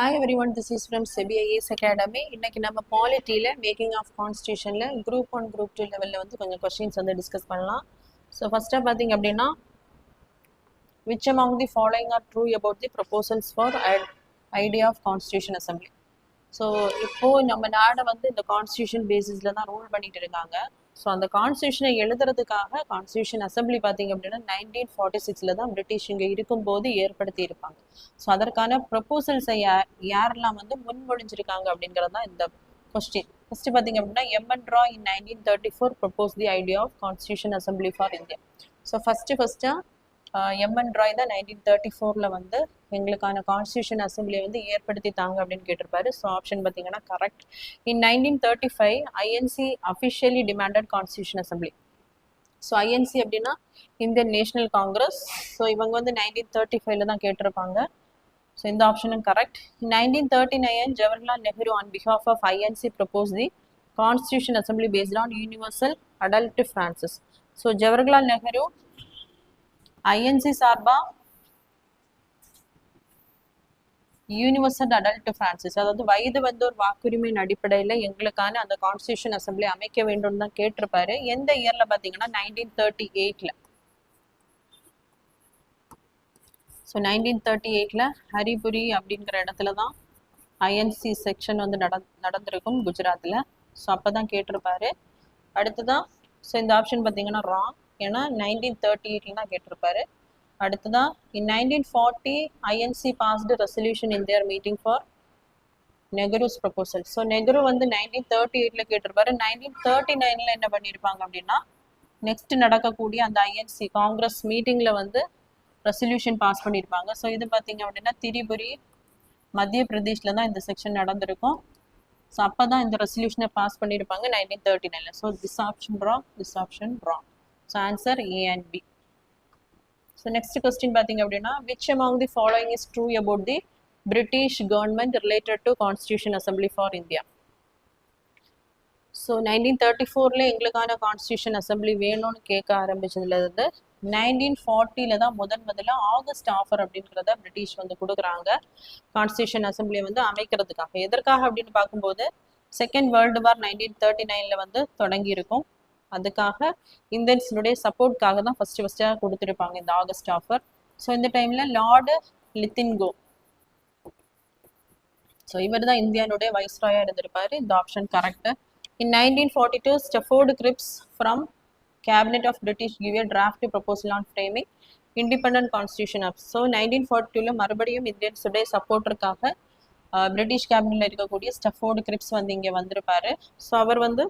Hi everyone, this is from SEBI IAS Academy. இன்னைக்கு நம்ம பாலிட்டியில் making of கான்ஸ்டியூஷனில் group 1 group 2 லெவலில் வந்து கொஞ்சம் கொஸ்டின்ஸ் வந்து டிஸ்கஸ் பண்ணலாம். ஸோ ஃபஸ்ட்டாக பார்த்தீங்க அப்படின்னா which among the following are true about the proposals for idea of constitution assembly. So இப்போது நம்ம நாடை வந்து இந்த கான்ஸ்டியூஷன் பேசிஸில் தான் ரூல் பண்ணிட்டு இருக்காங்க. ஸோ அந்த கான்ஸ்டியூஷனை எழுதுறதுக்காக கான்ஸ்டியூஷன் அசம்பிளி பார்த்தீங்க அப்படின்னா 1946 தான் பிரிட்டிஷ் இங்கே இருக்கும்போது ஏற்படுத்தி இருப்பாங்க. ஸோ அதற்கான ப்ரப்போசல்ஸை யாரெல்லாம் வந்து முன்மொழிஞ்சிருக்காங்க அப்படிங்கிறது தான் இந்த கொஸ்டின். ஃபஸ்ட்டு பார்த்தீங்க அப்படின்னா M N Roy in 1934 propose the idea of constitution assembly for India. So ஃபஸ்ட்டாக எம்என் ராய் தான் 1934 வந்து எங்களுக்கான கான்ஸ்டியூஷன் அசம்பிளியை வந்து ஏற்படுத்தி தாங்க அப்படின்னு கேட்டிருப்பாரு. ஸோ ஆப்ஷன் பார்த்தீங்கன்னா correct. In 1935 INC officially demanded constitution assembly. So INC அப்படின்னா இந்தியன் நேஷனல் காங்கிரஸ். ஸோ இவங்க வந்து 1935 தான் கேட்டிருப்பாங்க. ஸோ இந்த ஆப்ஷனும் correct. In 1939 Jawaharlal Nehru on behalf of INC propose the constitution assembly based on universal adult franchise. So Jawaharlal Nehru INC சார்பா யூனிவர்சல் அடல்ட் பிரான்சிஸ், அதாவது வயது வந்து ஒரு வாக்குரிமையின் அடிப்படையில் எங்களுக்கான அந்த கான்ஸ்டியூஷன் அசம்பிளி அமைக்க வேண்டும் தான் கேட்டிருப்பாரு. எந்த இயர்ல பார்த்தீங்கன்னா 1938. ஸோ 1938 ஹரிபுரி அப்படிங்கிற இடத்துல தான் ஐஎன்சி செக்ஷன் வந்து நடந்திருக்கும் குஜராத்தில். ஸோ அப்போ தான் கேட்டிருப்பாரு. அடுத்துதான் ஸோ இந்த ஆப்ஷன் பார்த்தீங்கன்னா ராங், ஏன்னா 1938 தான் கேட்டிருப்பாரு. அடுத்ததான் in 1940 INC passed resolution in their meeting for Nehru's proposal. So Nehru வந்து 1938 கேட்டிருப்பாரு. 1939 என்ன பண்ணியிருப்பாங்க அப்படின்னா நெக்ஸ்ட் நடக்கக்கூடிய அந்த ஐஎன்சி காங்கிரஸ் மீட்டிங்கில் வந்து ரெசல்யூஷன் பாஸ் பண்ணியிருப்பாங்க. ஸோ இது பார்த்தீங்க அப்படின்னா திரிபுரி மத்திய பிரதேஷில் தான் இந்த செக்ஷன் நடந்திருக்கும். ஸோ அப்போ தான் இந்த ரெசல்யூஷனை பாஸ் பண்ணியிருப்பாங்க 1939. So this option wrong, this option wrong. So answer A and B. So next question பார்த்தீங்க அப்படின்னா which among the following is true about the British government related to Constitution Assembly for India. So 1934 எங்களுக்கான constitution assembly வேணும்னு கேட்க ஆரம்பிச்சதுலேருந்து 1940 தான் முதல்ல August offer அப்படிங்கிறத British வந்து கொடுக்குறாங்க கான்ஸ்டியூஷன் அசம்பிளியை வந்து அமைக்கிறதுக்காக. எதற்காக அப்படின்னு பார்க்கும்போது செகண்ட் வேர்ல்டு வார் 1939 வந்து தொடங்கி இருக்கும். அதுக்காக இந்தியன்ஸினுடைய சப்போர்ட்காக தான் ஃபஸ்ட்டாக கொடுத்துருப்பாங்க இந்த ஆகஸ்ட் ஆஃபர். ஸோ இந்த டைமில் லார்டு லித்தின்கோ, ஸோ இவர் தான் இந்தியானுடைய வைஸ்ராயாக இருந்திருப்பாரு. இந்த option correct. In 1942 Stafford Cripps from cabinet of British give a draft proposal on framing independent constitution of. So 1942 மறுபடியும் இந்தியன்ஸுடைய சப்போர்ட்டருக்காக பிரிட்டிஷ் கேபினெட்டில் இருக்கக்கூடிய ஸ்டஃபோர்டு கிரிப்ஸ் வந்து இங்கே வந்திருப்பாரு. ஸோ அவர் வந்து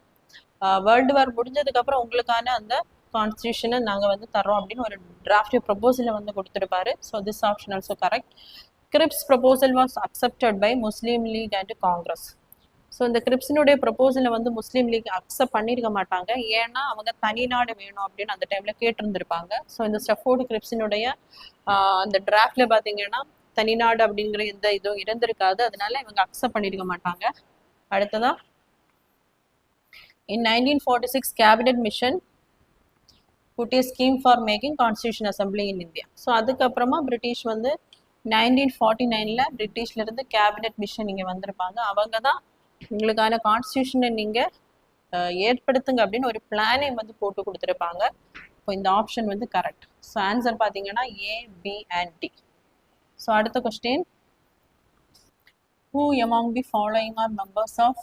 வேர்ல்டு வார் முடிஞ்சதுக்கப்புறம் உங்களுக்கான அந்த கான்ஸ்டியூஷனை நாங்கள் வந்து தரோம் அப்படின்னு ஒரு டிராஃப்ட் ப்ரப்போசலை வந்து கொடுத்துருப்பாரு. So this option also correct. Cripps proposal was accepted by Muslim League and Congress. So இந்த கிரிப்ஸினுடைய ப்ரப்போசலை வந்து முஸ்லீம் லீக் அக்செப்ட் பண்ணியிருக்க மாட்டாங்க, ஏன்னா அவங்க தனிநாடு வேணும் அப்படின்னு அந்த டைமில் கேட்டிருந்திருப்பாங்க. ஸோ இந்த ஸ்டஃபோர்டு கிரிப்ஸினுடைய அந்த டிராஃப்ட்ல பார்த்தீங்கன்னா தனிநாடு அப்படிங்கிற எந்த இதுவும் இருந்திருக்காது, அதனால இவங்க அக்செப்ட் பண்ணியிருக்க மாட்டாங்க. அடுத்ததா in 1946 cabinet mission put a scheme for making constitution assembly in India. So அதுக்கப்புறமா பிரிட்டிஷ் வந்து 1949 பிரிட்டிஷ்ல இருந்து கேபினெட் மிஷன் இங்கே வந்திருப்பாங்க. அவங்க தான் உங்களுக்கான கான்ஸ்டியூஷனை நீங்கள் ஏற்படுத்துங்க அப்படின்னு ஒரு பிளானை வந்து போட்டு கொடுத்துருப்பாங்க. இப்போ இந்த ஆப்ஷன் வந்து கரெக்ட். ஸோ ஆன்சர் பார்த்தீங்கன்னா ஏ, பி அண்ட் டி. ஸோ அடுத்த question, who among the following are members of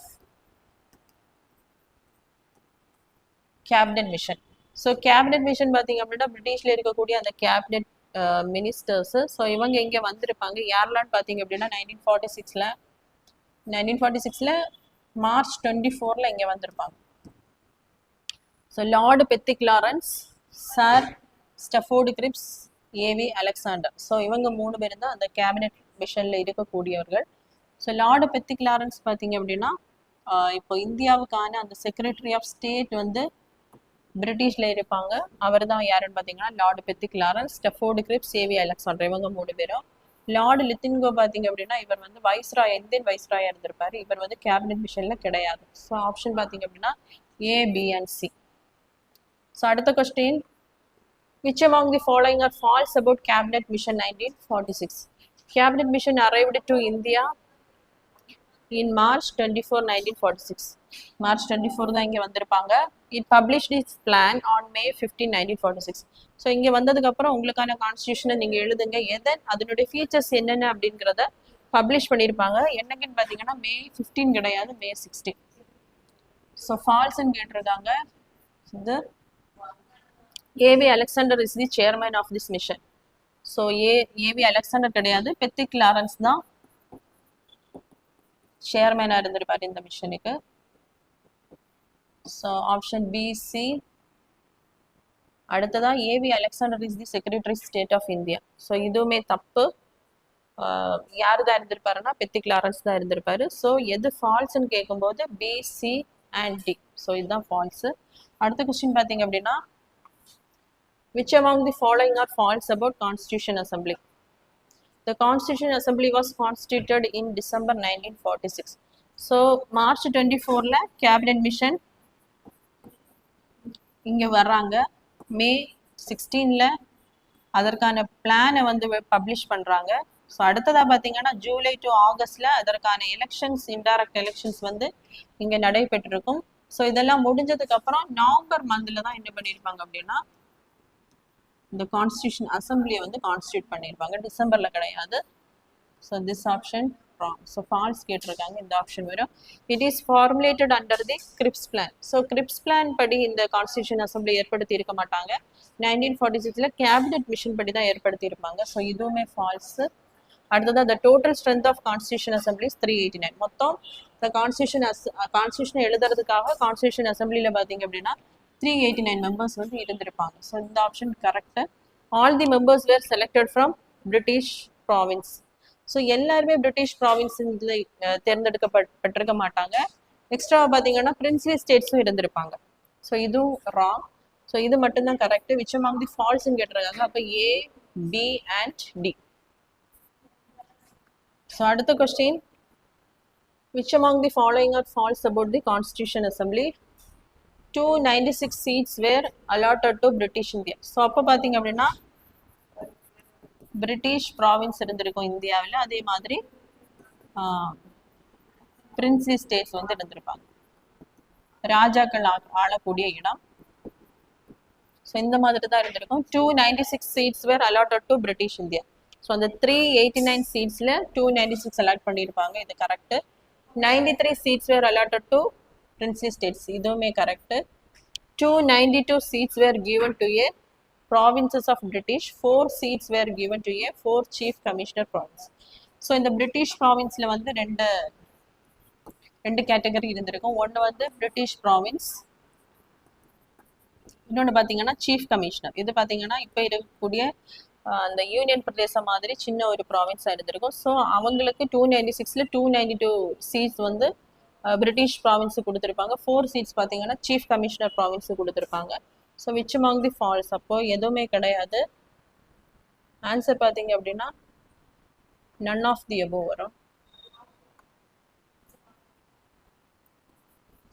cabinet mission. So cabinet mission பார்த்தீங்க அப்படின்னா பிரிட்டிஷில் இருக்கக்கூடிய அந்த கேபினெட் மினிஸ்டர்ஸு. ஸோ இவங்க இங்கே வந்திருப்பாங்க. யாரெல்லாம் பார்த்தீங்க அப்படின்னா 1946 மார்ச் 24 இங்கே வந்திருப்பாங்க. So Lord Pethick Lawrence, sir Stafford Cripps, AV Alexander. So இவங்க 3 பேர் தான் அந்த கேபினெட் மிஷனில் இருக்கக்கூடியவர்கள். ஸோ லார்டு பெத்திக் லாரன்ஸ் பார்த்தீங்க அப்படின்னா இப்போ இந்தியாவுக்கான அந்த செக்ரட்டரி ஆஃப் ஸ்டேட் வந்து பிரிட்டிஷ்ல இருப்பாங்க. அவர் தான் யாருன்னு பார்த்தீங்கன்னா Lord Pethick Lawrence, Stafford Cripps, AV Alexander, இவங்க 3 பேரும். லார்டு லித்தின்கோ பார்த்தீங்க அப்படின்னா இவர் வந்து வைஸ்ராய், இந்தியன் வைஸ்ராயா இருந்திருப்பாரு. இவர் வந்து கேபினெட் மிஷன்ல கிடையாது. ஸோ ஆப்ஷன் பார்த்தீங்க அப்படின்னா ஏ, பி அண்ட் சி. ஸோ அடுத்த question, which among the following are false about cabinet mission 1946? Cabinet mission arrived to India in March 24, 1946. March 24 தான் இங்கே வந்திருப்பாங்க. It published its plan on May 15, 1946. So இங்கே வந்ததுக்கப்புறம் உங்களுக்கான கான்ஸ்டியூஷனை நீங்கள் எழுதுங்க. அதனுடைய ஃபீச்சர்ஸ் என்னென்ன அப்படிங்கிறத பப்ளிஷ் பண்ணியிருப்பாங்க. என்னங்கன்னு பார்த்தீங்கன்னா May 15 கிடையாது, May 16. ஸோ ஃபால்ஸ்ன்னு கேட்டிருக்காங்க. இது AV Alexander is the chairman of this mission. So AV Alexander கிடையாது, பெத்திக் லாரன்ஸ் தான் சேர்மேனாக இருந்திருப்பார் இந்த மிஷனுக்கு. So option B C. அடுத்ததா AV Alexander is the secretary state of India. So இதுவுமே தப்பு. யார் தான் இருந்திருப்பாருன்னா பெத்திக் லாரன்ஸ் தான் இருந்திருப்பாரு. ஸோ எது ஃபால்ஸ்ன்னு கேட்கும்போது பிசி அண்ட் டி. ஸோ இதுதான் ஃபால்ஸு. அடுத்த கொஸ்டின் பார்த்தீங்க அப்படின்னா which among the following are false about Constitution Assembly? The Constitution Assembly was constituted in December 1946. So March 24ல cabinet mission இங்க வர்றாங்க. May 16ல அதற்கான பிளானை வந்து பப்ளிஷ் பண்றாங்க. ஸோ அடுத்ததா பார்த்தீங்கன்னா ஜூலை டு ஆகஸ்ட்ல அதற்கான எலெக்ஷன்ஸ், இன்டைரக்ட் எலெக்ஷன்ஸ் வந்து இங்க நடைபெற்றிருக்கும். ஸோ இதெல்லாம் முடிஞ்சதுக்கு அப்புறம் நவம்பர் மந்த்ல தான் என்ன பண்ணியிருப்பாங்க அப்படின்னா இந்த கான்ஸ்டியூஷன் அசம்பிளியை வந்து கான்ஸ்டியூட் பண்ணியிருப்பாங்க. டிசம்பர்ல கிடையாது. So this option wrong. So false கேட்டிருக்காங்க. இந்த ஆப்ஷன் வரும். It is formulated under the Cripps plan. So Cripps plan படி இந்த கான்ஸ்டியூஷன் அசம்பிளி ஏற்படுத்தி இருக்க மாட்டாங்க. 1946ல கேபினெட் மிஷன் படி தான் ஏற்படுத்தி இருப்பாங்க. ஸோ இதுவுமே ஃபால்ஸ். அடுத்தது the total strength of constitution assembly is 389. மொத்தம் இந்த கான்ஸ்டியூஷனை எழுதுறதுக்காக கான்ஸ்டியூஷன் அசம்பிளியில் பார்த்தீங்க அப்படின்னா 389 மெம்பர்ஸ் வந்து இருந்திருப்பாங்க. ஸோ இந்த option correct. All the members where selected from British province. So எல்லாருமே பிரிட்டிஷ் ப்ராவின்ஸ் இதில் தேர்ந்தெடுக்கப்பட்டிருக்க மாட்டாங்க. எக்ஸ்ட்ரா பார்த்தீங்கன்னா பிரின்ஸ்லி ஸ்டேட்ஸும் இருந்திருப்பாங்க. ஸோ இதுவும் ராங். ஸோ இது மட்டும்தான் கரெக்டு. விச் அமாங் தி ஃபால்ஸ்ன்னு கேட்டிருக்காங்க. அப்போ ஏ, பி அண்ட் டி. ஸோ அடுத்த question which among the following are false about the Constitution Assembly? 296 seats were allotted to British India. So அப்போ பார்த்தீங்க அப்படின்னா பிரிட்டிஷ் ப்ராவின்ஸ் இருந்திருக்கும் இந்தியாவில். அதே மாதிரி பிரின்ஸ்லி ஸ்டேட்ஸ் வந்து இருந்திருப்பாங்க, ராஜாக்கள் ஆளக்கூடிய இடம். ஸோ இந்த மாதிரி தான் இருந்திருக்கும். 296 seats were allotted to British India. So அந்த 389 சீட்ஸில் 296 அலாட் பண்ணியிருப்பாங்க. இது correct. 93 seats were allotted to princely states. இதுவுமே correct. 292 seats were given to a provinces of British. 4 seats were given to a 4 chief commissioner province. So இந்த British ப்ராவின்ஸில் வந்து ரெண்டு category இருந்திருக்கும். ஒன்று வந்து பிரிட்டிஷ் ப்ராவின்ஸ், இன்னொன்று பார்த்தீங்கன்னா சீஃப் கமிஷனர். இது பார்த்தீங்கன்னா இப்போ இருக்கக்கூடிய அந்த யூனியன் பிரதேசம் மாதிரி சின்ன ஒரு ப்ராவின்ஸாக இருந்திருக்கும். ஸோ அவங்களுக்கு 296ல் 292 சீட்ஸ் வந்து பிரிட்டிஷ் ப்ராவின்ஸுக்கு கொடுத்துருப்பாங்க. 4 சீட்ஸ் பார்த்தீங்கன்னா சீஃப் கமிஷனர் ப்ராவின்ஸுக்கு கொடுத்துருப்பாங்க. So which among the false? அப்போ எதுவுமே கிடையாது. ஆன்சர் பார்த்தீங்க அப்படின்னா none of the above வரும்.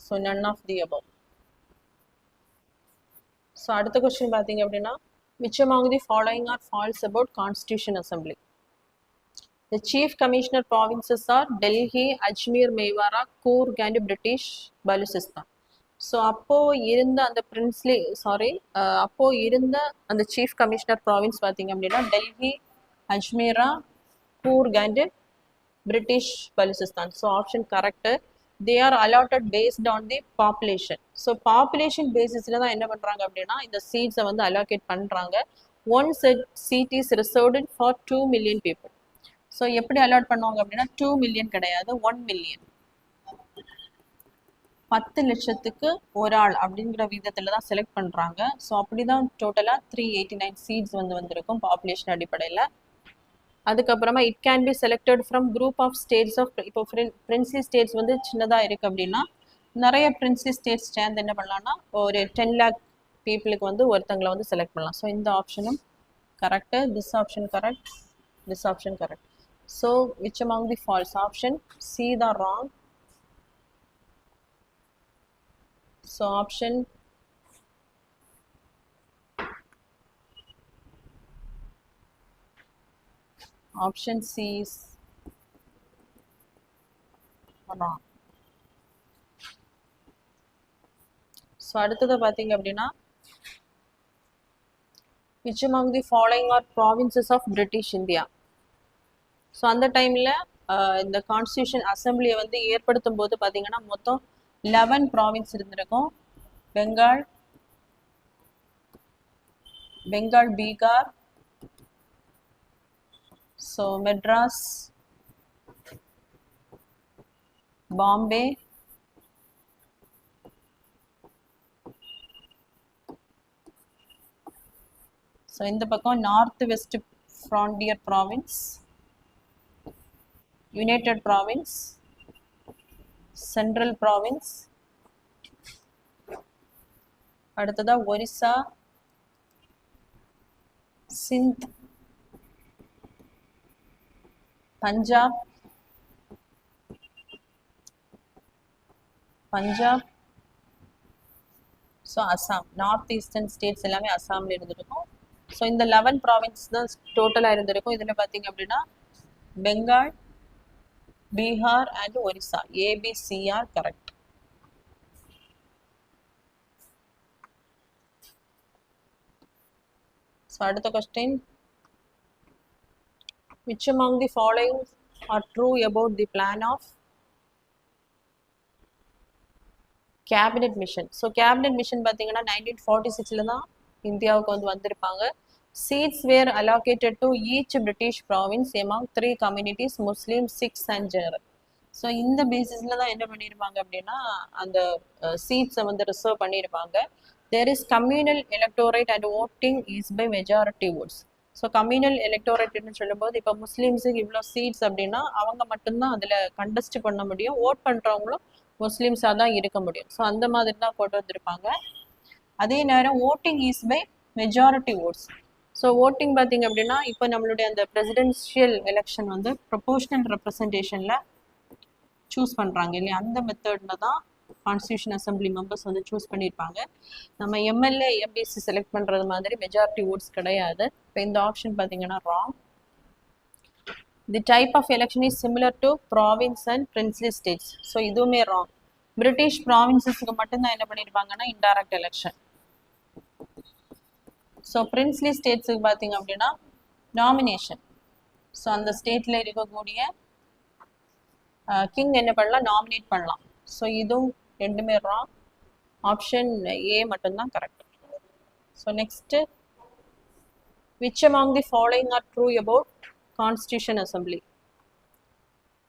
So none of the above. So அடுத்த கொஸ்டின் பார்த்தீங்க அப்படின்னா which among the following are false about Constitution Assembly? The chief commissioner provinces are Delhi, Ajmer, Mewara, Coorg and British Baluchistan. So அப்போ இருந்த அந்த chief commissioner province பார்த்தீங்க அப்படின்னா Delhi, Ajmera, Coorg and British Balochistan. So option correct. they are allotted based on the population. So population பேசிஸில் தான் என்ன பண்ணுறாங்க அப்படின்னா இந்த சீட்ஸை வந்து அலோகேட் பண்ணுறாங்க. One seat is reserved for 2 million people. So எப்படி அலாட் பண்ணுவாங்க அப்படின்னா 2 million கிடையாது, 1 million. 10 லட்சத்துக்கு ஒரு ஆள் அப்படிங்கிற விதத்தில் தான் செலக்ட் பண்ணுறாங்க. ஸோ அப்படி தான் டோட்டலாக 389 சீட்ஸ் வந்து வந்திருக்கும் பாப்புலேஷன் அடிப்படையில். அதுக்கப்புறமா it can be selected from group of states of. இப்போ பிரின்ஸ்லி ஸ்டேட்ஸ் வந்து சின்னதாக இருக்குது அப்படின்னா நிறைய பிரின்ஸ்லி ஸ்டேட்ஸ் சேர்ந்து என்ன பண்ணலாம்னா ஒரு 10 lakh பீப்புளுக்கு வந்து ஒருத்தங்களை வந்து செலக்ட் பண்ணலாம். ஸோ இந்த ஆப்ஷனும் correct. This option correct, this option correct. So which among the false? Option C தான் wrong. So option C is பண்ணுவாங்க. ஸோ அடுத்தது பார்த்தீங்க அப்படின்னா which among the following are provinces of British India? So அந்த டைமில் இந்த கான்ஸ்டியூஷன் அசம்பிளியை வந்து ஏற்படுத்தும் போது பார்த்தீங்கன்னா மொத்தம் 11 ப்ராவின்ஸ் இருந்திருக்கும். பெங்கால், பீகார், ஸோ மெட்ராஸ், பாம்பே, ஸோ இந்த பக்கம் north west frontier province, United province, central province, அடுத்ததா Orissa, Sindh, Punjab, so Assam. North eastern states எல்லாமே அசாமில் இருந்திருக்கும். ஸோ இந்த 11 ப்ராவின்ஸ் தான் டோட்டலாக இருந்திருக்கும். இதில் பார்த்தீங்க அப்படின்னா Bengal, Bihar and Orissa, ஏபிசிஆர் correct. So அடுத்த question, which among the following are true about the plan of cabinet mission? So cabinet mission பார்த்தீங்கன்னா 1946 தான் இந்தியாவுக்கு வந்து வந்திருப்பாங்க. Seats were allocated to each British province among 3 communities, Muslim, Sikhs and general. So இந்த பேசிஸில் தான் என்ன பண்ணியிருப்பாங்க அப்படின்னா அந்த சீட்ஸை வந்து ரிசர்வ் பண்ணியிருப்பாங்க. There is communal electorate and voting is by majority votes. So communal எலக்டோரேட்னு சொல்லும்போது இப்போ முஸ்லீம்ஸுக்கு இவ்வளோ சீட்ஸ் அப்படின்னா அவங்க மட்டும்தான் அதில் கண்டஸ்ட் பண்ண முடியும். ஓட் பண்ணுறவங்களும் முஸ்லீம்ஸாக தான் இருக்க முடியும். ஸோ அந்த மாதிரி தான் கொண்டு வந்திருப்பாங்க. அதே நேரம் voting is by majority votes. So voting பார்த்தீங்க அப்படின்னா இப்போ நம்மளுடைய அந்த பிரசிடென்ஷியல் எலெக்ஷன் வந்து ப்ரொபோஷனல் ரெப்ரசன்டேஷனில் சூஸ் பண்ணுறாங்க இல்லையா, அந்த மெத்தடில் தான் கான்ஸ்டியூஷன் அசம்பிளி மெம்பர்ஸ் வந்து சூஸ் பண்ணியிருப்பாங்க. நம்ம எம்எல்ஏ, எம்பிசி செலக்ட் பண்ணுறது மாதிரி மெஜாரிட்டி ஓட்ஸ் கிடையாது. இப்போ இந்த ஆப்ஷன் பார்த்தீங்கன்னா wrong. The type of election is similar to province and princely states. So இதுவுமே ராங். பிரிட்டிஷ் ப்ராவின்சஸ்க்கு மட்டும்தான் என்ன பண்ணியிருப்பாங்கன்னா இன்டைரக்ட் எலெக்ஷன். ஸோ பிரின்ஸ்லி ஸ்டேட்ஸுக்கு பார்த்தீங்க அப்படின்னா நாமினேஷன். ஸோ அந்த ஸ்டேட்டில் இருக்கக்கூடிய கிங் என்ன பண்ணலாம், நாமினேட் பண்ணலாம். ஸோ இதுவும் ரெண்டுமே ராங். ஆப்ஷன் ஏ மட்டும்தான் correct. So next, which among the following are true about Constitution Assembly?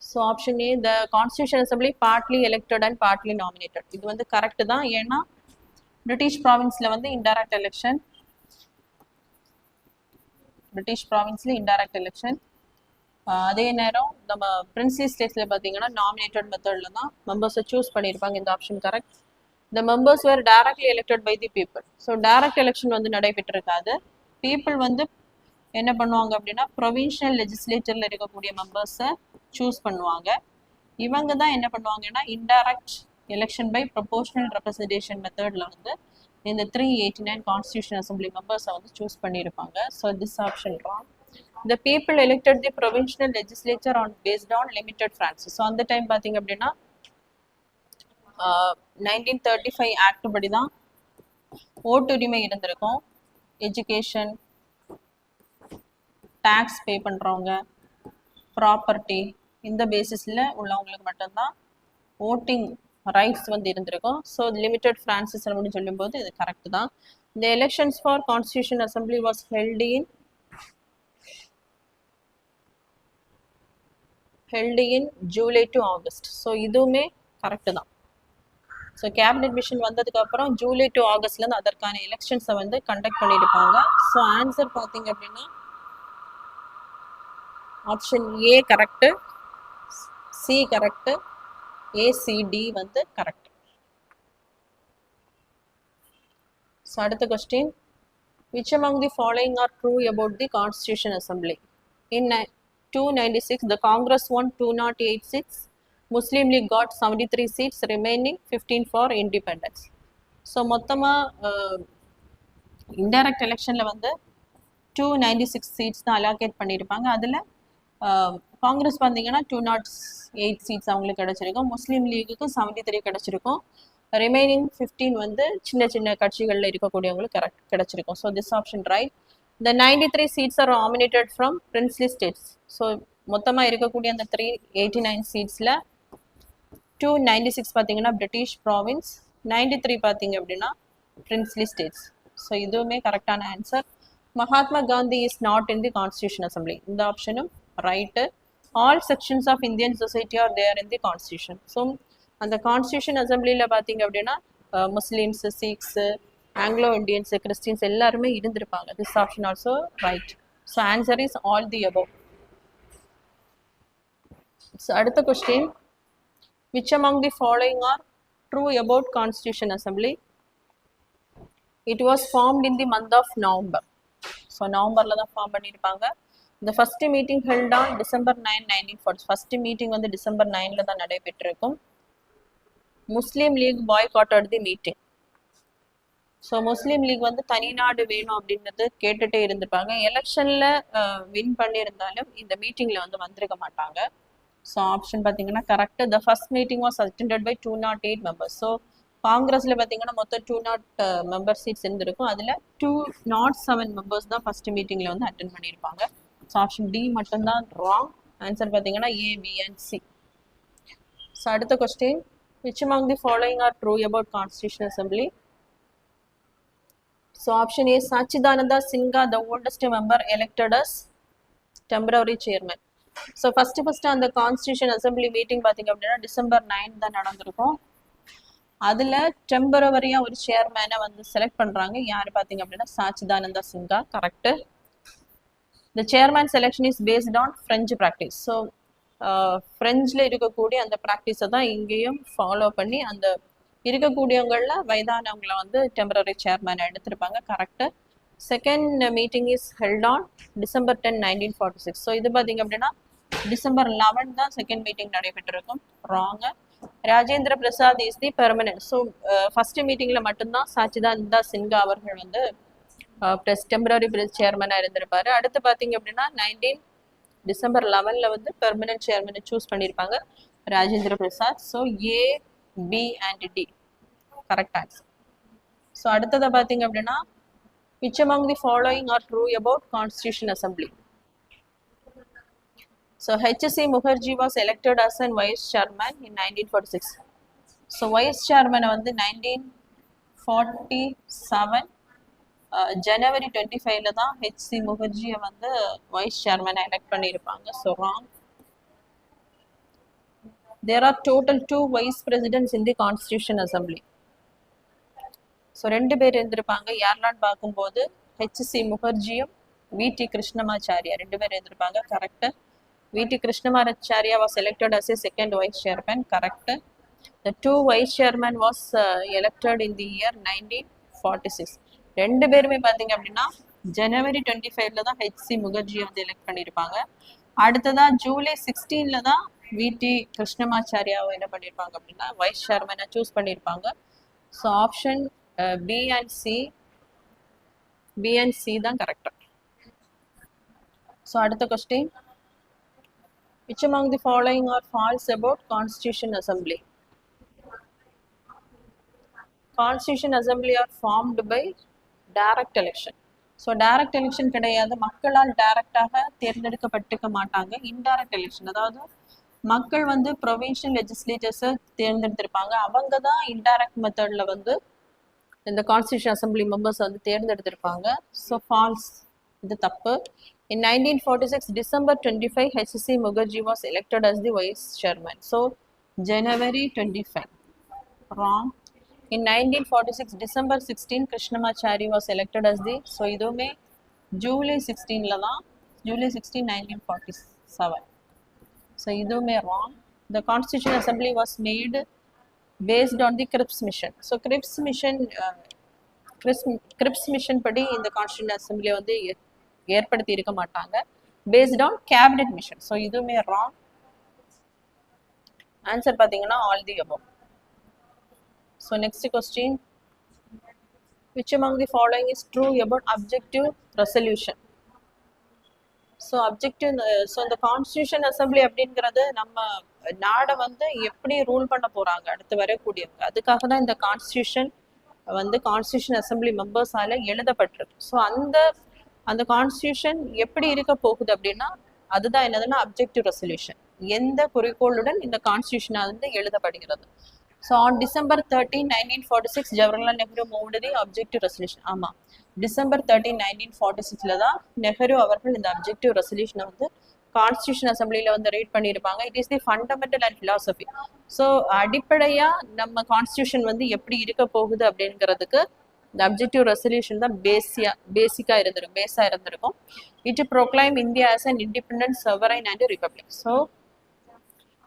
So option A, the Constitution Assembly partly elected and partly nominated. இது வந்து கரெக்ட் தான். ஏன்னா பிரிட்டிஷ் ப்ராவின்ஸில் வந்து இன்டைரக்ட் எலெக்ஷன், பிரிட்டிஷ் ப்ராவின்ஸில் indirect election. அதே நேரம் நம்ம பிரின்ஸ்லி ஸ்டேட்ஸில் பார்த்தீங்கன்னா நாமினேட்டட் மெத்தடில் தான் மெம்பர்ஸை சூஸ் பண்ணியிருப்பாங்க. இந்த option correct. The members were directly elected by the people. So direct election வந்து நடைபெற்றிருக்காது. பீப்புள் வந்து என்ன பண்ணுவாங்க அப்படின்னா ப்ரொவின்ஷியல் லெஜிஸ்லேச்சரில் இருக்கக்கூடிய மெம்பர்ஸை சூஸ் பண்ணுவாங்க. இவங்க தான் என்ன பண்ணுவாங்கன்னா indirect election by proportional representation மெத்தடில் வந்து இந்த 389 கான்ஸ்டியூஷன் அசம்பிளி மெம்பர்ஸை வந்து சூஸ் பண்ணியிருப்பாங்க. So this option wrong. The people elected the provincial legislature on based on limited franchise. So அந்த டைம் பார்த்தீங்க அப்படின்னா 1935 ஆக்ட் படி தான் ஓட்டுரிமை இருந்திருக்கும். எஜுகேஷன், டேக்ஸ் பே பண்ணுறவங்க, ப்ராப்பர்ட்டி, இந்த பேசிஸில் உள்ளவங்களுக்கு மட்டும்தான் ஓட்டிங் ரைட்ஸ் வந்து இருந்திருக்கும். ஸோ லிமிட்டட் ஃப்ரான்சஸ் அப்படின்னு சொல்லும்போது இது கரெக்ட் தான். The elections for Constitution Assembly was held in July to August. So இதுவுமே கரெக்டு தான். ஸோ கேபினெட் மிஷன் வந்ததுக்கு அப்புறம் ஜூலை டு ஆகஸ்ட்லேருந்து அதற்கான எலெக்ஷன்ஸை வந்து கண்டக்ட் பண்ணியிருப்பாங்க. ஸோ ஆன்சர் பார்த்தீங்க அப்படின்னா option A correct, C correct, A C D வந்து கரெக்ட். ஸோ அடுத்த question, which among the following are true about the Constitution Assembly? In 296, the Congress won 208 seats. Muslim League got 73 seats, remaining 15 for independence. So மொத்தமாக indirect எலெக்ஷனில் வந்து 296 seeds தான் allocate பண்ணியிருப்பாங்க. அதில் காங்கிரஸ் பார்த்தீங்கன்னா 208 seeds அவங்களுக்கு கிடைச்சிருக்கும். முஸ்லீம் லீகுக்கு 73 கிடைச்சிருக்கும். ரிமைனிங் 15 வந்து சின்ன சின்ன கட்சிகளில் இருக்கக்கூடியவங்களுக்கு கிடைச்சிருக்கும். So this option right. The 93 seats are nominated from princely states. So மொத்தமாக இருக்கக்கூடிய அந்த 389 சீட்ஸில் 296 பார்த்தீங்கன்னா பிரிட்டிஷ் ப்ராவின்ஸ், 93 பார்த்தீங்க அப்படின்னா princely states. ஸோ இதுவுமே கரெக்டான answer. Mahatma Gandhi is not in the constitution assembly. இந்த ஆப்ஷனும் right. All sections of Indian society are there in the constitution. So அந்த கான்ஸ்டியூஷன் அசம்பிளியில் பார்த்தீங்க அப்படின்னா Muslims, Sikhs, Anglo Indians, Christians எல்லாருமே இருந்திருப்பாங்க. This option also right. So answer is all the above. So அடுத்த question, which among the following are true about Constitution Assembly? It was formed in the month of November. So நவம்பரில் தான் form பண்ணியிருப்பாங்க. இந்த first meeting held on December 9, 1940. First meeting வந்து December 9 தான் நடைபெற்றிருக்கும். Muslim League boycotted the meeting. So Muslim League வந்து தனிநாடு வேணும் அப்படின்றது கேட்டுகிட்டே இருந்திருப்பாங்க. எலெக்ஷனில் வின் பண்ணியிருந்தாலும் இந்த மீட்டிங்கில் வந்து வந்திருக்க மாட்டாங்க. ஸோ ஆப்ஷன் பார்த்தீங்கன்னா correct. The first meeting was attended by 208 members. So காங்கிரஸில் பார்த்தீங்கன்னா மொத்தம் 200 மெம்பர் சீட்ஸ் இருந்திருக்கும். அதில் 207 மெம்பர்ஸ் தான் ஃபர்ஸ்ட் மீட்டிங்கில் வந்து அட்டென்ட் பண்ணியிருப்பாங்க. ஸோ ஆப்ஷன் டி மட்டும்தான் ராங். ஆன்சர் பார்த்தீங்கன்னா ஏ, பி அண்ட் சி. ஸோ அடுத்த question, which among the following are true about Constitution Assembly? So option A, Sachidananda Singha, the oldest member elected as temporary chairman. So first அந்த constitution assembly meeting பார்த்தீங்க அப்படின்னா December 9 தான் நடந்திருக்கும். அதில் டெம்பரவரியாக ஒரு சேர்மேனை வந்து select பண்ணுறாங்க. யார் பார்த்தீங்க அப்படின்னா Sachchidananda Sinha. Correct. The chairman selection is based on French practice. So ஃப்ரெஞ்சில் இருக்கக்கூடிய அந்த ப்ராக்டிஸை தான் இங்கேயும் ஃபாலோ பண்ணி அந்த இருக்கக்கூடியவங்களில் வயதானவங்களை வந்து டெம்பரரி சேர்மேனை எடுத்திருப்பாங்க. Correct. Second meeting is held on December 10, 1946. So இது பார்த்தீங்க அப்படின்னா டிசம்பர் 11 தான் செகண்ட் மீட்டிங் நடைபெற்றிருக்கும். Wrong. Rajendra Prasad is the permanent. So first மீட்டிங்கில் மட்டும்தான் சாச்சிதானந்தா சின்ஹா அவர்கள் வந்து டெம்பரரி சேர்மனாக இருந்திருப்பாரு. அடுத்து பார்த்தீங்க அப்படின்னா டிசம்பர் 11 வந்து பெர்மனன்ட் சேர்மனை சூஸ் பண்ணியிருப்பாங்க Rajendra Prasad. So A, B and D correct answer. So அடுத்ததை பார்த்தீங்க அப்படின்னா which among the following are true about Constitution Assembly? So H.C. Mukherjee was elected as a vice chairman in 1946. So vice chairman வந்து 1947 ஜனவரி 25 தான் H.C. முகர்ஜியை வந்து wise சேர்மனை elect பண்ணியிருப்பாங்க. So wrong. There are total 2 vice presidents in the Constitution Assembly. So 2 பேர் இருந்திருப்பாங்க. யாரெல்லாம் பார்க்கும்போது HC முகர்ஜியும் வி.டி. Krishnamacharya 2 பேர் இருந்திருப்பாங்க. Correct. VT. Krishnamachari was elected as a second vice chairman. Correct. The 2 vice chairman was elected in the year 1946. 2 பேருமே பார்த்தீங்க அப்படின்னா ஜனவரி 25 தான் ஹெச்சி முகர்ஜியை வந்து எலெக்ட் பண்ணியிருப்பாங்க. அடுத்ததான் ஜூலை 16 தான் வி.டி. கிருஷ்ணமாச்சாரியாவை என்ன பண்ணியிருப்பாங்க அப்படின்னா வைஸ் சேர்மனை சூஸ் பண்ணியிருப்பாங்க. So option B and C தான் கரெக்ட். ஸோ அடுத்த question, which among the following are false about Constitution Assembly? Constitution Assembly are formed by direct election. So direct election கிடையாது. மக்களால் டைரக்டாக தேர்ந்தெடுக்கப்பட்டிருக்க மாட்டாங்க. இன்டைரக்ட் எலெக்ஷன், அதாவது மக்கள் வந்து ப்ரொவின்ஷியல் லெஜிஸ்லேட்டர்ஸை தேர்ந்தெடுத்திருப்பாங்க. அவங்க தான் இன்டைரக்ட் மெத்தடில் வந்து இந்த கான்ஸ்டியூஷன் அசம்பிளி மெம்பர்ஸ் வந்து தேர்ந்தெடுத்திருப்பாங்க. ஸோ ஃபால்ஸ், இது தப்பு. In 1946, December 25, H.C. Mukherjee was elected as the vice chairman. So January 25. Wrong. In 1946, December 16, Krishnamachari was elected as the. So இதுவுமே July 16 தான். July 16, 1947. So இதுவுமே wrong. The Constitution Assembly was made based on the Cripps mission. So Cripps mission படி இந்த Constitution Assembly வந்து ஏற்படுத்தி இருக்க மாட்டாங்க. based on cabinet mission. So இதுவுமே wrong. ஆன்சர் பார்த்தீங்கன்னா all the above. So next question, which among the following is true about objective resolution? So objective so இந்த constitution assembly அப்படிங்கிறது நம்ம நாடை வந்து எப்படி ரூல் பண்ண போறாங்க அடுத்து வரக்கூடியவங்க, அதுக்காக தான் இந்த கான்ஸ்டியூஷன் வந்து கான்ஸ்டியூஷன் அசம்பிளி மெம்பர்ஸால எழுதப்பட்டிருக்கு. ஸோ அந்த அந்த கான்ஸ்டியூஷன் எப்படி இருக்க போகுது அப்படின்னா அதுதான் என்னதுன்னா அப்ஜெக்டிவ் ரெசல்யூஷன். எந்த குறிக்கோளுடன் இந்த கான்ஸ்டியூஷன் வந்து எழுதப்படுகிறது. So on December 13, 1946 Jawaharlal Nehru moved the objective resolution. ஆமா, December 13, 1946 தான் நெஹ்ரு அவர்கள் இந்த அப்ஜெக்டிவ் ரெசல்யூஷனை வந்து கான்ஸ்டியூஷன் அசம்பிளியில வந்து ரீட் பண்ணியிருப்பாங்க. It is the fundamental and philosophy. So அடிப்படையா நம்ம கான்ஸ்டியூஷன் வந்து எப்படி இருக்க போகுது அப்படிங்கிறதுக்கு இந்த அப்ஜெக்டிவ் ரெசல்யூஷன் தான் பேஸா இருந்திருக்கும். It proclaim India as an independent sovereign and republic. So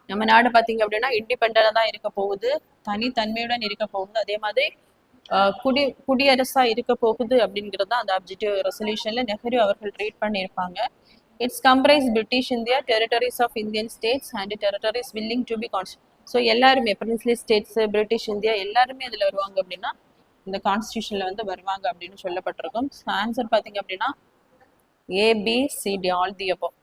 நம்ம நாடு பார்த்தீங்க அப்படின்னா இண்டிபெண்டா தான் இருக்க போகுது, தனித்தன்மையுடன் இருக்க போகுது, அதே மாதிரி குடியரசா இருக்க போகுது அப்படிங்கிறது தான் அந்த அப்ஜெக்டிவ் ரெசல்யூஷன்ல நெஹ்ரு அவர்கள் ரீட் பண்ணியிருப்பாங்க. It's comprise British India, territories of Indian states and territories willing to be constitute. So எல்லாருமே பிரின்ஸ்லி ஸ்டேட்ஸ், பிரிட்டிஷ் இந்தியா எல்லாருமே அதில் வருவாங்க அப்படின்னா இந்த கான்ஸ்டியூஷன்ல வந்து வருவாங்க அப்படின்னு சொல்லப்பட்டிருக்கும். ஸோ ஆன்சர் பார்த்தீங்க அப்படின்னா ABCD, all the above.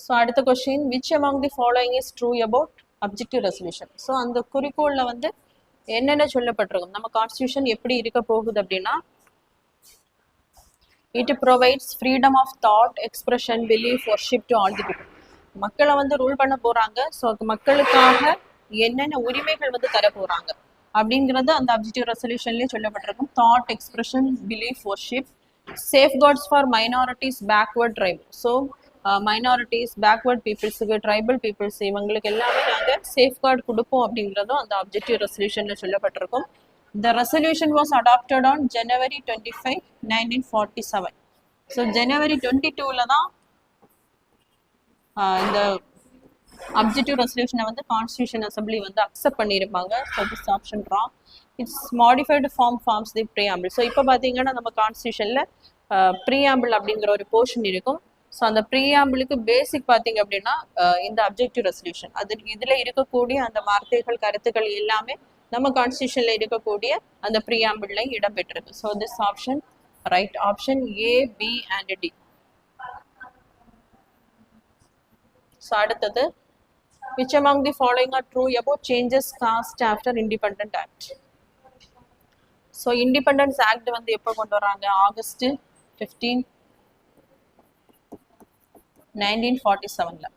So அடுத்த question, which among the following is true about objective resolution. So அந்த குறிக்கோளில் வந்து என்னென்ன சொல்லப்பட்டிருக்கும், நம்ம கான்ஸ்டியூஷன் எப்படி இருக்க போகுது அப்படின்னா it provides freedom of thought, expression, belief, worship to all the people. மக்களை வந்து ரூல் பண்ண போறாங்க. ஸோ மக்களுக்காக என்னென்ன உரிமைகள் வந்து தர போறாங்க அப்படிங்கிறது அந்த அப்ஜெக்டிவ் ரெசல்யூஷன்லேயே சொல்லப்பட்டிருக்கும். Thought, expression, belief, worship. Safeguards for minorities, backward tribe. So minorities, backward பீப்புள்ஸுக்கு, ட்ரைபல் பீப்புள்ஸ் இவங்களுக்கு எல்லாமே நாங்கள் சேஃப்கார்டு கொடுப்போம் அப்படிங்கிறதும் அந்த அப்ஜெக்டிவ் ரெசல்யூஷன்ல சொல்லப்பட்டிருக்கும். The resolution was adopted on January 25, 1947. So January 22ல தான் இந்த அப்ஜெக்டிவ் ரெசல்யூஷனை வந்து கான்ஸ்டியூஷன் அசம்பிளி வந்து அக்செப்ட் பண்ணியிருப்பாங்க. So this option wrong. It's modified forms the preamble. So இப்போ பார்த்தீங்கன்னா நம்ம கான்ஸ்டியூஷனில் ப்ரீஆம்பிள் அப்படிங்கிற ஒரு போர்ஷன் இருக்கும். ஸோ அந்த ப்ரீஆம்பிளுக்கு பேசிக் பார்த்தீங்க அப்படின்னா இந்த அப்ஜெக்டிவ் ரெசல்யூஷன் அது இதில் இருக்கக்கூடிய அந்த வார்த்தைகள், கருத்துக்கள் எல்லாமே நம்ம கான்ஸ்டியூஷன்ல இருக்கக்கூடிய அந்த ப்ரீஆம்பிள்ல இடம்பெற்றிருக்கு. So this option right. Option A, B and D. So அடுத்தது, which among the following are true about changes caused after Independent Act. So independence act வந்து எப்போ கொண்டு வராங்க, August 15, 1947ல.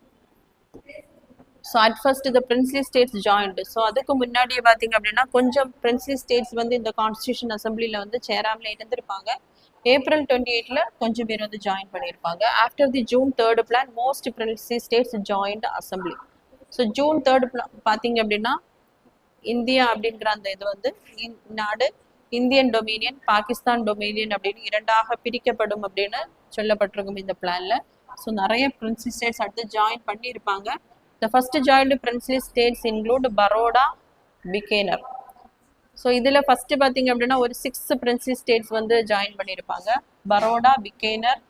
ஸோ at first the princely states joined. So அதுக்கு முன்னாடியே பார்த்தீங்க அப்படின்னா கொஞ்சம் பிரின்ஸ்லி ஸ்டேட்ஸ் வந்து இந்த கான்ஸ்டியூஷன் அசம்பிளியில் வந்து சேராமலே இருந்திருப்பாங்க. April 28ல கொஞ்சம் பேர் வந்து ஜாயின் பண்ணியிருப்பாங்க. After the June 3rd plan most princely states joined assembly. So June 3rd பார்த்தீங்க அப்படின்னா இந்தியா அப்படிங்கிற அந்த இது வந்து நாடு இந்தியன் டொமினியன், பாகிஸ்தான் டொமினியன் அப்படின்னு இரண்டாக பிரிக்கப்படும் அப்படின்னு சொல்லப்பட்டிருக்கும் இந்த பிளான்ல. ஸோ நிறைய பிரின்ஸ்லி ஸ்டேட்ஸ் அடுத்து ஜாயின் பண்ணியிருப்பாங்க. The first joined princely states include Baroda, Bikaner. So இதில் ஃபர்ஸ்ட் பார்த்தீங்க அப்படின்னா ஒரு 6 பிரின்ஸ்லி ஸ்டேட்ஸ் வந்து ஜாயின் பண்ணியிருப்பாங்க. பரோடா, பிகேனர்,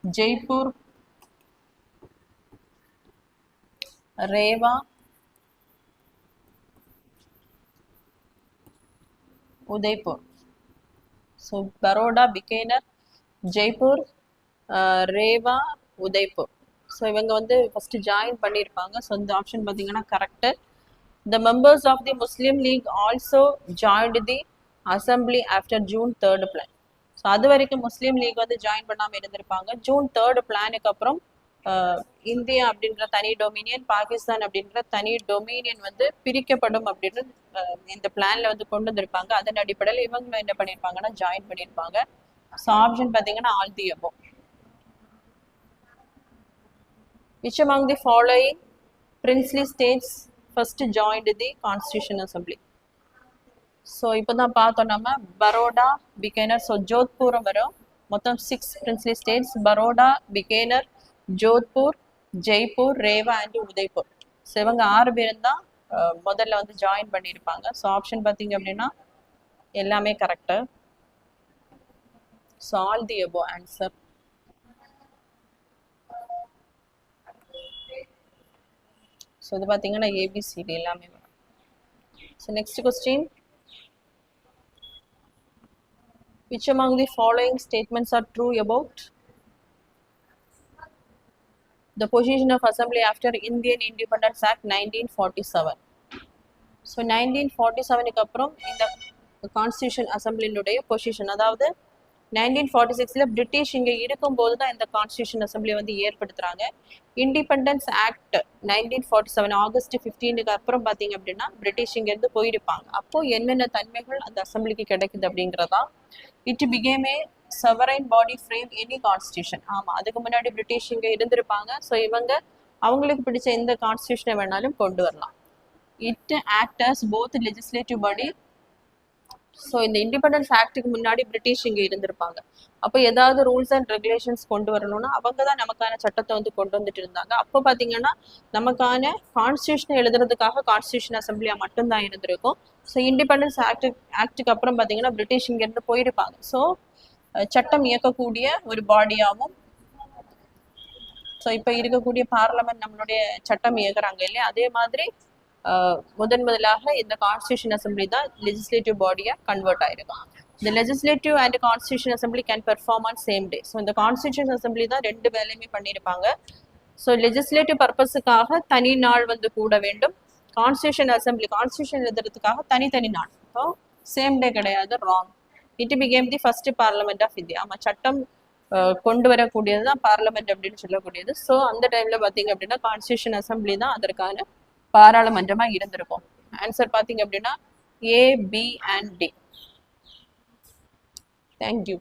ஜெய்ப்பூர், ரேவா, உதய்பூர். ஸோ பரோடா, பிகேனர், ஜெய்ப்பூர், ரேவா, உதய்பூர். ஸோ இவங்க வந்து ஃபர்ஸ்ட் ஜாயின் பண்ணியிருப்பாங்க. ஸோ இந்த ஆப்ஷன் பார்த்தீங்கன்னா correct. The members of the Muslim League also joined the assembly after June 3rd plan. So அது வரைக்கும் முஸ்லீம் லீக் வந்து ஜாயின் பண்ணாமல் இருந்திருப்பாங்க. June 3rd பிளானுக்கு அப்புறம் இந்தியா அப்படின்ற தனி டொமினியன், பாகிஸ்தான் அப்படின்ற தனி டொமினியன் வந்து பிரிக்கப்படும் அப்படின்னு இந்த பிளான்ல வந்து கொண்டு வந்திருப்பாங்க. அதன் அடிப்படையில் இவங்களும் என்ன பண்ணியிருப்பாங்கன்னா ஜாயின் பண்ணியிருப்பாங்க. ஸோ ஆப்ஷன் பார்த்தீங்கன்னா all the above. Which among the following princely states first joined the Constitution Assembly? So இப்போ தான் பார்த்தோம் நம்ம பரோடா, பிகேனர். ஸோ ஜோத்பூரும் வரும். மொத்தம் 6 princely states: Baroda, Bikaner, Jodhpur, Jaipur, Rewa and Udaipur. So இவங்க 6 பேரும் தான் முதல்ல வந்து ஜாயின் பண்ணியிருப்பாங்க. ஸோ ஆப்ஷன் பார்த்தீங்க அப்படின்னா எல்லாமே correct. So all the above answer. So இது பார்த்தீங்கன்னா ABCD எல்லாமே வரும். So next question, Which among the following statements are true about the position of assembly after Indian Independence Act 1947? So 1947க்கு அப்புறம் இந்த கான்ஸ்டியூஷன் அசம்பிளினுடைய பொசிஷன், அதாவது 1946ல் பிரிட்டிஷ் இங்கே இருக்கும்போது தான் இந்த கான்ஸ்டியூஷன் அசம்பிளி வந்து ஏற்படுத்துகிறாங்க. இண்டிபெண்டன்ஸ் ஆக்ட் 1947 ஆகஸ்ட் 15க்கு அப்புறம் பார்த்தீங்க அப்படின்னா பிரிட்டிஷ் இங்கேருந்து போயிருப்பாங்க. அப்போது என்னென்ன தன்மைகள் அந்த அசம்பிளிக்கு கிடைக்குது அப்படிங்கிறதா. It became a sovereign body frame any constitution. ஆமாம், அதுக்கு முன்னாடி பிரிட்டிஷ் இங்கே இருந்திருப்பாங்க. ஸோ இவங்க அவங்களுக்கு பிடிச்ச எந்த கான்ஸ்டியூஷனை வேணாலும் கொண்டு வரலாம். It act as both legislative body. So இந்த இண்டிபெண்டன்ஸ் ஆக்டுக்கு முன்னாடி பிரிட்டிஷ் இங்கே இருந்திருப்பாங்க. அப்போ ஏதாவது ரூல்ஸ் அண்ட் ரெகுலேஷன்ஸ் கொண்டு வரணும்னா அவங்க தான் நமக்கான சட்டத்தை வந்து கொண்டு வந்துட்டு இருந்தாங்க. அப்போ பார்த்தீங்கன்னா நமக்கான கான்ஸ்டியூஷனை எழுதுறதுக்காக கான்ஸ்டியூஷன் அசம்பிளியாக மட்டும்தான் இருந்திருக்கும். ஸோ இண்டிபெண்டன்ஸ் ஆக்டுக்கு அப்புறம் பார்த்தீங்கன்னா பிரிட்டிஷ் இங்கேருந்து போயிருப்பாங்க. ஸோ சட்டம் இயக்கக்கூடிய ஒரு பாடியாகவும், ஸோ இப்போ இருக்கக்கூடிய பார்லமெண்ட் நம்மளுடைய சட்டம் இயக்குறாங்க இல்லையா, அதே மாதிரி முதலாக இந்த கான்ஸ்டியூஷன் அசம்பிளி தான் லெஜிஸ்லேட்டிவ் பாடியாக கன்வெர்ட் ஆயிருக்கும். இந்த legislative and constitution assembly can perform on same day. So இந்த கான்ஸ்டியூஷன் அசம்பிளி தான் ரெண்டு வேலையுமே பண்ணியிருப்பாங்க. ஸோ லெஜிஸ்லேட்டிவ் பர்பஸுக்காக தனி நாள் வந்து கூட வேண்டும். கான்ஸ்டியூஷன் அசம்பிளி கான்ஸ்டியூஷன் எழுதுறதுக்காக தனித்தனி நாள். இப்போ சேம் டே கிடையாது, wrong. It became the first parliament of India. ஆமாம், சட்டம் கொண்டு வரக்கூடியது தான் பார்லமெண்ட் அப்படின்னு சொல்லக்கூடியது. ஸோ அந்த டைமில் பார்த்தீங்க அப்படின்னா கான்ஸ்டியூஷன் அசம்பிளி தான் அதற்கான பாராளுமன்றமா இருந்திருக்கும். ஆன்சர் பார்த்தீங்க அப்படின்னா A, B and D. Thank you.